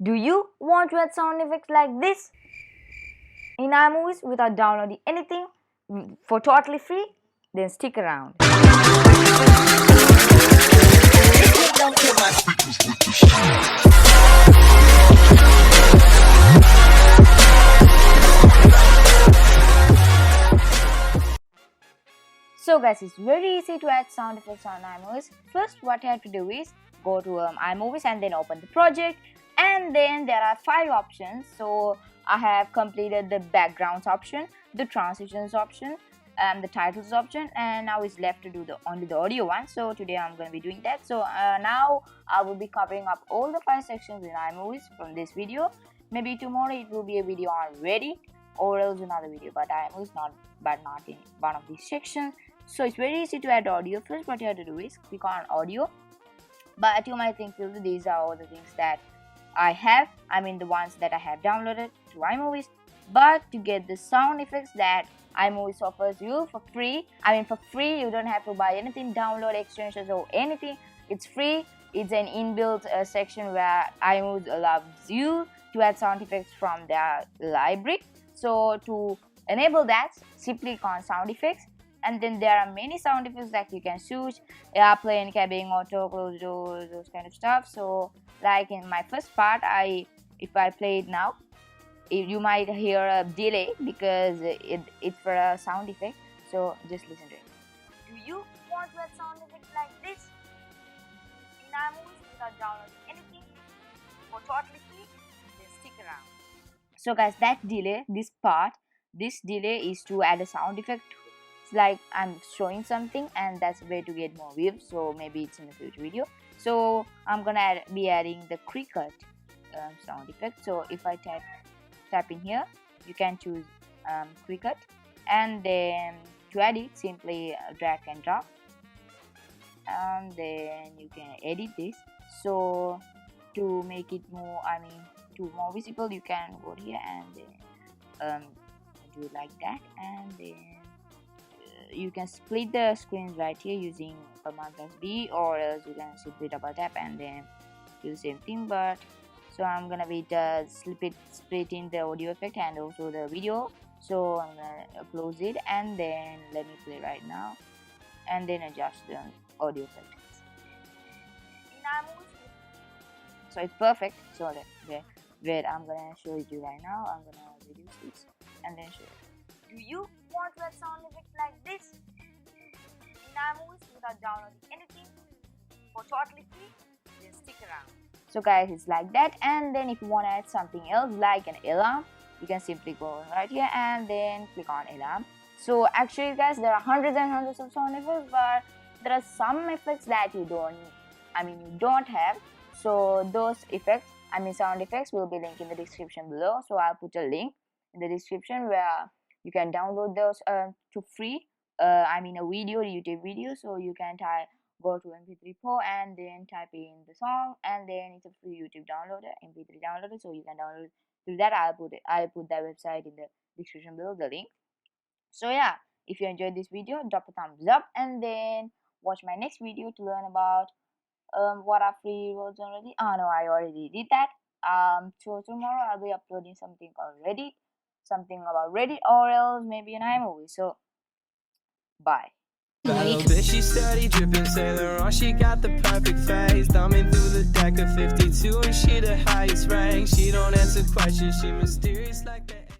Do you want to add sound effects like this in iMovies without downloading anything for totally free? Then stick around. So guys, it's very easy to add sound effects on iMovies. First, what you have to do is go to iMovies and then open the project, and then there are 5 options. So I have completed the backgrounds option, the transitions option, the titles option, and now it's left to do only the audio one. So today I'm going to be doing that. So now I will be covering up all the 5 sections in iMovies from this video. Maybe tomorrow it will be a video on Reddit or else another video, but iMovies not in one of these sections. So it's very easy to add audio. First, what you have to do is click on audio. But you might think, these are all the things that I have, the ones that I have downloaded to iMovies. But to get the sound effects that iMovies offers you for free, for free, you don't have to buy anything, download extensions or anything. It's free. It's an inbuilt section where iMovies allows you to add sound effects from their library. So to enable that, simply click on sound effects. And then there are many sound effects that you can choose: airplane, cabin, auto, close doors, those kind of stuff. So like in my first part, if I play it now, you might hear a delay because it's for a sound effect. So just listen to it. Do you want to add sound effects like this in iMovies without downloading anything for totally free? Then stick around. So guys, that delay, this delay is to add a sound effect. Like I'm showing something, and that's a way to get more views. So maybe it's in the future video. So I'm gonna be adding the cricket sound effect. So if I tap in here, you can choose cricket, and then to add it, simply drag and drop, and then you can edit this. So to make it more, more visible, you can go here and then do it like that, and then you can split the screens right here using Command plus B, or else you can simply double tap and then do the same thing. But so I'm gonna be splitting the audio effect and also the video. So I'm gonna close it, and then let me play right now, and then adjust the audio effect. So it's perfect. So wait, I'm gonna show it to you right now. I'm gonna reduce this and then show it. Do you want to add sound effects like this in iMovies without downloading anything for totally free? Then stick around. So guys, it's like that. And then if you want to add something else like an alarm, you can simply go right here and then click on alarm. So actually guys, there are hundreds and hundreds of sound effects, but there are some effects that you don't have. So those effects, sound effects, will be linked in the description below. So I'll put a link in the description where you can download those to free. A YouTube video. So you can go to MP3 Pro and then type in the song, and then it's a free YouTube downloader, MP3 downloader. So you can download it through that. I'll put that website in the description below, the link. So yeah, if you enjoyed this video, drop a thumbs up, and then watch my next video to learn about what are free roles already. No, I already did that. So tomorrow I'll be uploading something about Reddit, or else maybe an iMovie. So bye. That little bitch, she steady dripping Saint Laurent. She got the perfect face, thumbing through the deck of 52, and she the highest rank. She don't answer questions, she mysterious like that.